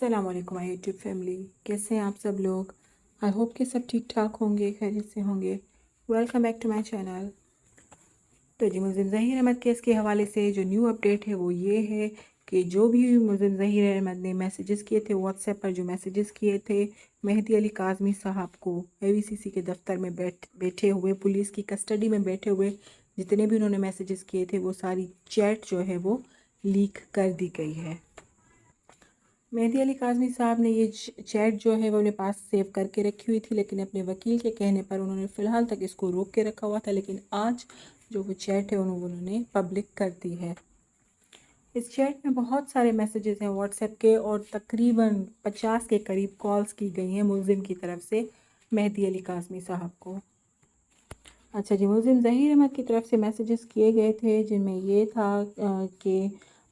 अस्सलाम वालेकुम my YouTube family, कैसे हैं आप सब लोग। आई होप कि सब ठीक ठाक होंगे, खैरियत से होंगे। Welcome back to my channel. तो जी मुलज़िम ज़हीर अहमद केस के हवाले से जो न्यू अपडेट है वो ये है कि जो भी मुलज़िम ज़हीर अहमद ने मैसेजेस किए थे व्हाट्सएप पर, जो मैसेजेस किए थे मेहदी अली काज़मी साहब को AVCC के दफ्तर में बैठे हुए, पुलिस की कस्टडी में बैठे हुए, जितने भी उन्होंने मैसेजेस किए थे वो सारी चैट जो है वो लीक कर दी गई है। मेहदी अली काज़मी साहब ने ये चैट जो है वो अपने पास सेव करके रखी हुई थी, लेकिन अपने वकील के कहने पर उन्होंने फ़िलहाल तक इसको रोक के रखा हुआ था। लेकिन आज जो वो चैट है उन्होंने पब्लिक कर दी है। इस चैट में बहुत सारे मैसेजेस हैं व्हाट्सएप के, और तकरीबन 50 के करीब कॉल्स की गई हैं मुलज़िम की तरफ से मेहदी अली काज़मी साहब को। अच्छा जी, मुलज़िम ज़हीर अहमद की तरफ से मैसेजेस किए गए थे जिनमें ये था कि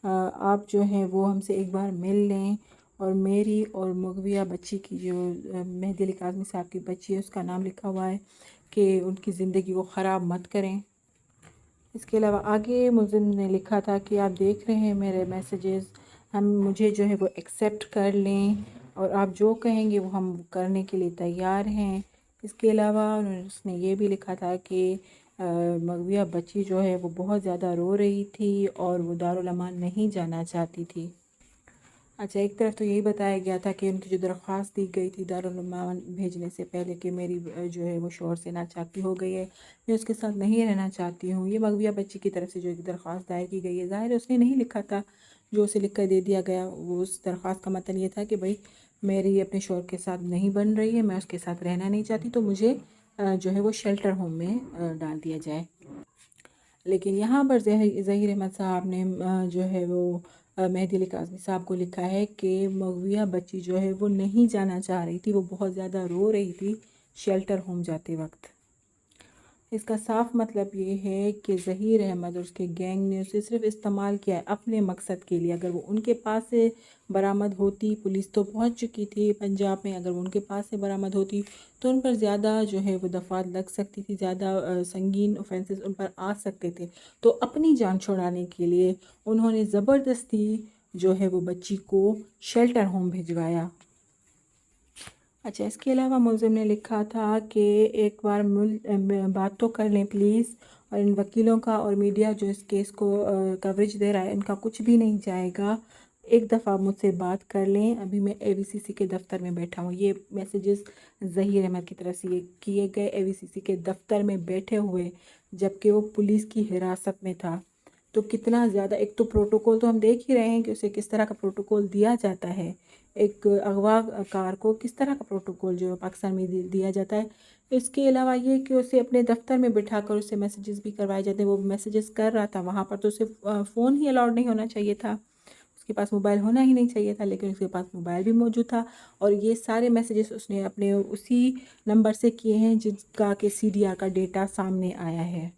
आप जो हैं वो हमसे एक बार मिल लें, और मेरी और मुगविया बच्ची की जो मेहदी अली काज़मी साहब की बच्ची है उसका नाम लिखा हुआ है कि उनकी ज़िंदगी को ख़राब मत करें। इसके अलावा आगे मुलज़िम ने लिखा था कि आप देख रहे हैं मेरे मैसेजेस, मुझे जो है वो एक्सेप्ट कर लें, और आप जो कहेंगे वो हम करने के लिए तैयार हैं। इसके अलावा उसने ये भी लिखा था कि मगविया बच्ची जो है वो बहुत ज़्यादा रो रही थी और वो दारुल अमान नहीं जाना चाहती थी। अच्छा, एक तरफ तो यही बताया गया था कि उनकी जो दरख्वास्त दी गई थी दारुल अमान भेजने से पहले कि मेरी जो है वो शौहर से नाचाकी हो गई है, मैं उसके साथ नहीं रहना चाहती हूँ। ये मगविया बच्ची की तरफ से जो एक दरख्वास्त दायर की गई है, ज़ाहिर है उसने नहीं लिखा था, जो उसे लिख कर दे दिया गया। वो उस दरख्वास्त का मतलब ये था कि भाई मेरी अपने शौहर के साथ नहीं बन रही है, मैं उसके साथ रहना नहीं चाहती, तो मुझे जो है वो शेल्टर होम में डाल दिया जाए। लेकिन यहाँ पर ज़हीर अहमद साहब ने जो है वो मेहदी अली काज़मी साहब को लिखा है कि मगविया बच्ची जो है वो नहीं जाना चाह रही थी, वो बहुत ज़्यादा रो रही थी शेल्टर होम जाते वक्त। इसका साफ मतलब ये है कि ज़हीर अहमद और उसके गैंग ने उसे सिर्फ इस्तेमाल किया है अपने मकसद के लिए। अगर वो उनके पास से बरामद होती, पुलिस तो पहुंच चुकी थी पंजाब में, अगर वो उनके पास से बरामद होती तो उन पर ज़्यादा जो है वो दफ़ात लग सकती थी, ज़्यादा संगीन ऑफेंसेस उन पर आ सकते थे। तो अपनी जान छुड़ाने के लिए उन्होंने ज़बरदस्ती जो है वो बच्ची को शेल्टर होम भिजवाया। अच्छा, इसके अलावा मुलज़िम ने लिखा था कि एक बार बात तो कर लें प्लीज़, और इन वकीलों का और मीडिया जो इस केस को कवरेज दे रहा है इनका कुछ भी नहीं जाएगा। एक दफ़ा मुझसे बात कर लें, अभी मैं AVCC के दफ़्तर में बैठा हूँ। ये मैसेजेस ज़हीर अहमद की तरफ से ये किए गए AVCC के दफ़्तर में बैठे हुए, जबकि वो पुलिस की हिरासत में था। तो कितना ज़्यादा, एक तो प्रोटोकॉल तो हम देख ही रहे हैं कि उसे किस तरह का प्रोटोकॉल दिया जाता है, एक अगवा कार को किस तरह का प्रोटोकॉल जो पाकिस्तान में दिया जाता है। इसके अलावा ये कि उसे अपने दफ्तर में बिठाकर उसे मैसेजेस भी करवाए जाते हैं। वो मैसेजेस कर रहा था वहाँ पर, तो उसे फ़ोन ही अलाउड नहीं होना चाहिए था, उसके पास मोबाइल होना ही नहीं चाहिए था, लेकिन उसके पास मोबाइल भी मौजूद था। और ये सारे मैसेजेस उसने अपने उसी नंबर से किए हैं जिसका कि CDR का डेटा सामने आया है।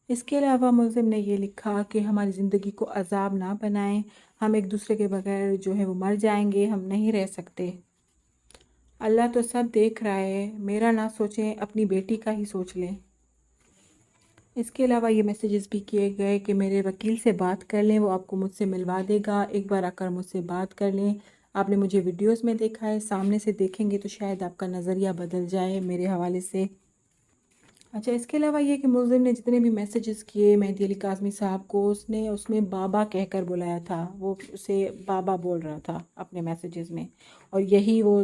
इसके अलावा मुलज़िम ने ये लिखा कि हमारी ज़िंदगी को अज़ाब ना बनाएं, हम एक दूसरे के बगैर जो है वो मर जाएंगे, हम नहीं रह सकते। अल्लाह तो सब देख रहा है, मेरा ना सोचें, अपनी बेटी का ही सोच लें। इसके अलावा ये मैसेजेस भी किए गए कि मेरे वकील से बात कर लें, वो आपको मुझसे मिलवा देगा, एक बार आकर मुझसे बात कर लें। आपने मुझे वीडियोस में देखा है, सामने से देखेंगे तो शायद आपका नज़रिया बदल जाए मेरे हवाले से। अच्छा, इसके अलावा ये कि मुलज़िम ने जितने भी मैसेजेस किए मेहदी अली काज़मी साहब को, उसने उसमें बाबा कहकर बुलाया था, वो उसे बाबा बोल रहा था अपने मैसेजेस में। और यही वो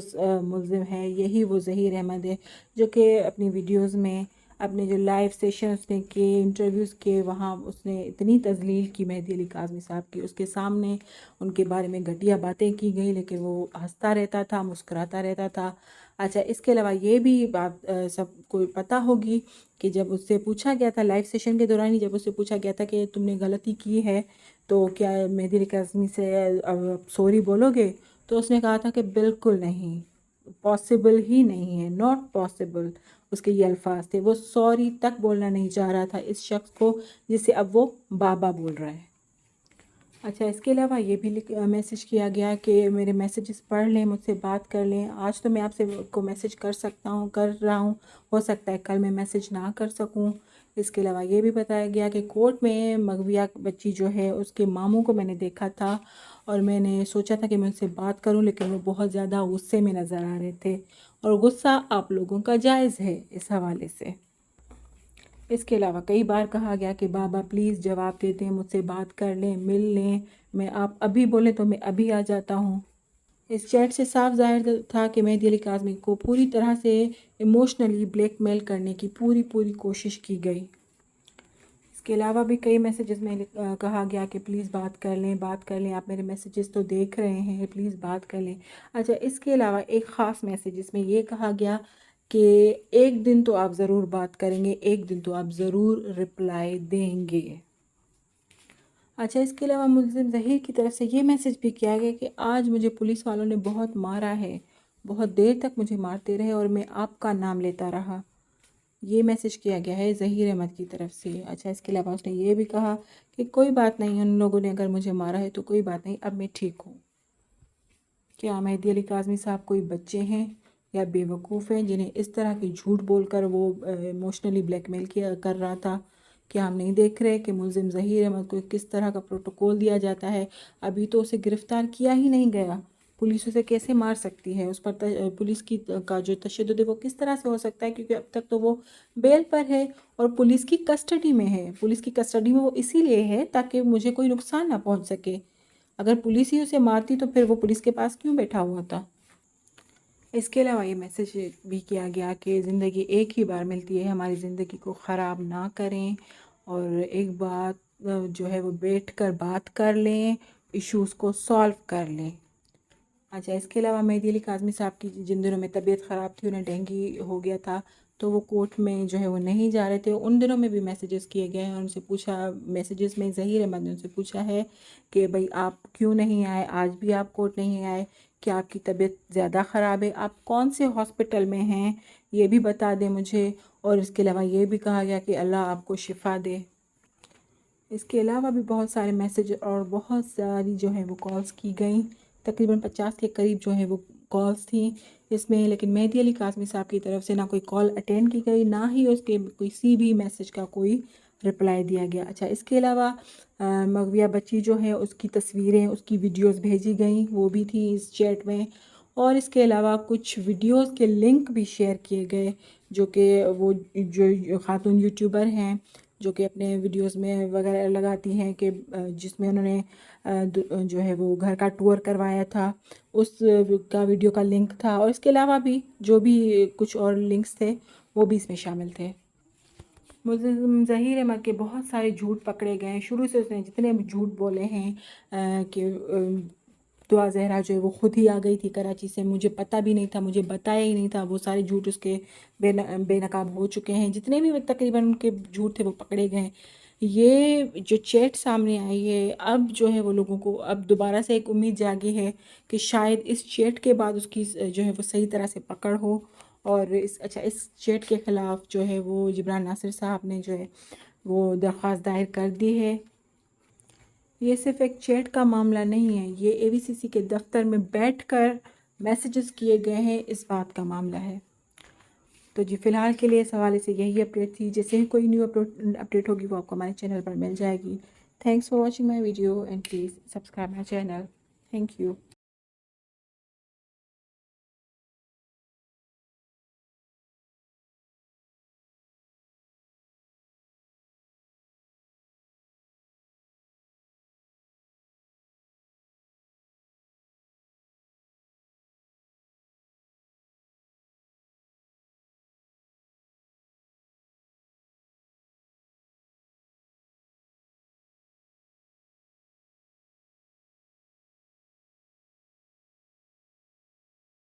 मुलज़िम है, यही वो ज़हीर अहमद है जो कि अपनी वीडियोस में, अपने जो लाइव सेशन उसने किए, इंटरव्यूज़ किए, वहाँ उसने इतनी तज़लील की मेहदी अली काज़मी साहब की, उसके सामने उनके बारे में घटिया बातें की गई, लेकिन वो हंसता रहता था, मुस्कुराता रहता था। अच्छा, इसके अलावा ये भी बात सबको पता होगी कि जब उससे पूछा गया था लाइव सेशन के दौरान ही, जब उससे पूछा गया था कि तुमने गलती की है तो क्या मेहदी अली काज़मी से अब सॉरी बोलोगे, तो उसने कहा था कि बिल्कुल नहीं, पॉसिबल ही नहीं है, नॉट पॉसिबल। उसके ये अल्फाज थे, वो सॉरी तक बोलना नहीं चाह रहा था इस शख्स को जिसे अब वो बाबा बोल रहा है। अच्छा, इसके अलावा ये भी मैसेज किया गया कि मेरे मैसेजेस पढ़ लें, मुझसे बात कर लें। आज तो मैं आपसे को मैसेज कर सकता हूँ, कर रहा हूँ, हो सकता है कल मैं मैसेज ना कर सकूँ। इसके अलावा ये भी बताया गया कि कोर्ट में मगविया बच्ची जो है उसके मामू को मैंने देखा था, اور میں نے سوچا تھا کہ میں ان سے بات کروں، لیکن وہ بہت زیادہ غصے میں نظر آ رہے تھے، اور غصہ آپ لوگوں کا جائز ہے اس حوالے سے۔ اس کے علاوہ کئی بار کہا گیا کہ بابا پلیز جواب دے دیں، مجھ سے بات کر لیں، مل لیں، میں آپ ابھی بولیں تو میں ابھی آ جاتا ہوں۔ اس چیٹ سے صاف ظاہر تھا کہ مہدی علی کاظمی کو پوری طرح سے ایموشنلی بلیک میل کرنے کی پوری کوشش کی گئی۔ اس کے علاوہ بھی کئی میسیجز میں کہا گیا کہ پلیز بات کر لیں، آپ میرے میسیجز تو دیکھ رہے ہیں، پلیز بات کر لیں۔ اچھا، اس کے علاوہ ایک خاص میسیج اس میں یہ کہا گیا کہ ایک دن تو آپ ضرور بات کریں گے، ایک دن تو آپ ضرور رپلائی دیں گے۔ اچھا، اس کے علاوہ ملزم ظہیر کی طرف سے یہ میسیج بھی کیا گیا کہ آج مجھے پولیس والوں نے بہت مارا ہے، بہت دیر تک مجھے مارتے رہے اور میں آپ کا نام لیتا رہا۔ یہ میسیج کیا گیا ہے ظہیر احمد کی طرف سے۔ اچھا، اس کے علاوہ اس نے یہ بھی کہا کہ کوئی بات نہیں، ان لوگوں نے اگر مجھے مارا ہے تو کوئی بات نہیں، اب میں ٹھیک ہوں۔ کیا مہدی علی کاظمی صاحب کوئی بچے ہیں یا بے وقوف ہیں جنہیں اس طرح کی جھوٹ بول کر وہ ایموشنلی بلیک میل کر رہا تھا؟ کیا ہم نہیں دیکھ رہے کہ ملزم ظہیر احمد کو کس طرح کا پروٹوکول دیا جاتا ہے؟ ابھی تو اسے گرفتار کیا ہی نہیں گیا، پولیس اسے کیسے مار سکتی ہے؟ اس پر پولیس کا جو تشدد ہے وہ کس طرح سے ہو سکتا ہے؟ کیونکہ اب تک تو وہ بیل پر ہے اور پولیس کی کسٹڈی میں ہے۔ پولیس کی کسٹڈی میں وہ اسی لیے ہے تاکہ مجھے کوئی نقصان نہ پہنچ سکے۔ اگر پولیس ہی اسے مارتی تو پھر وہ پولیس کے پاس کیوں بیٹھا ہوا تھا؟ اس کے علاوہ یہ میسیج بھی کیا گیا کہ زندگی ایک ہی بار ملتی ہے، ہماری زندگی کو خراب نہ کریں، اور ایک بات جو ہے وہ بیٹھ کر بات کر لیں، ایشوز کو سالو کر لیں۔ اچھا، اس کے علاوہ مہدی علی کاظمی صاحب کی جن دنوں میں طبیعت خراب تھی، انہیں ڈینگی ہو گیا تھا، تو وہ کورٹ میں جو ہے وہ نہیں جا رہے تھے۔ ان دنوں میں بھی میسیجز کیے گئے ہیں، ان سے پوچھا، میسیجز میں ظہیر احمد نے ان سے پوچھا ہے کہ بھئی آپ کیوں نہیں آئے، آج بھی آپ کورٹ نہیں آئے، کیا آپ کی طبیعت زیادہ خراب ہے، آپ کون سے ہاسپٹل میں ہیں یہ بھی بتا دیں مجھے، اور اس کے علاوہ یہ بھی کہا گیا کہ اللہ آپ کو شفا دے۔ اس کے علاوہ بھی بہت سارے میسیج اور بہت ساری جو ہے وہ کالز کی گئیں، تقریباً 50 کے قریب جو ہے وہ کالز تھیں اس میں، لیکن مہدی علی کاظمی صاحب کی طرف سے نہ کوئی کال اٹینڈ کی گئی، نہ ہی اس کے کسی بھی میسیج کا کوئی رپلائی دیا گیا۔ اچھا، اس کے علاوہ مغویہ بچی جو ہے اس کی تصویریں، اس کی ویڈیوز بھیجی گئیں، وہ بھی تھی اس چیٹ میں، اور اس کے علاوہ کچھ ویڈیوز کے لنک بھی شیئر کیے گئے، جو کہ وہ جو خاتون یوٹیوبر ہیں جو کہ اپنے ویڈیوز میں وغیرہ لگاتی ہیں، کہ جس میں انہوں نے جو ہے وہ گھر کا ٹور کروایا تھا، اس کا ویڈیو کا لنک تھا، اور اس کے علاوہ بھی جو بھی کچھ اور لنکس تھے وہ بھی اس میں شامل تھے۔ ملزم ظہیر احمد کے بہت سارے جھوٹ پکڑے گئے ہیں، شروع سے اس نے جتنے بھی جھوٹ بولے ہیں کہ دعا زہرا جو ہے وہ خود ہی آ گئی تھی کراچی سے، مجھے پتہ بھی نہیں تھا، مجھے بتایا ہی نہیں تھا، وہ سارے جھوٹ اس کے بے نقاب ہو چکے ہیں، جتنے بھی تقریباً ان کے جھوٹ تھے وہ پکڑے گئے ہیں۔ یہ جو چیٹ سامنے آئی ہے، اب جو ہے وہ لوگوں کو اب دوبارہ سے ایک امید جاگی ہے کہ شاید اس چیٹ کے بعد اس کی جو ہے وہ صحیح طرح سے پکڑ ہو، اور اس چیٹ کے خلاف جو ہے وہ جبران ناصر صاحب نے جو ہے وہ درخواست دائر کر دی ہے۔ یہ صرف ایک چیٹ کا معاملہ نہیں ہے، یہ اے وی سی سی کے دفتر میں بیٹھ کر میسیجز کیے گئے ہیں، اس بات کا معاملہ ہے۔ تو جی فی الحال کے لیے اس حوالے سے یہی اپڈیٹ تھی، جیسے ہی کوئی نیو اپڈیٹ ہوگی وہ آپ کو ہمارے چینل پر مل جائے گی۔ Thanks for watching my video and please subscribe my channel. Thank you.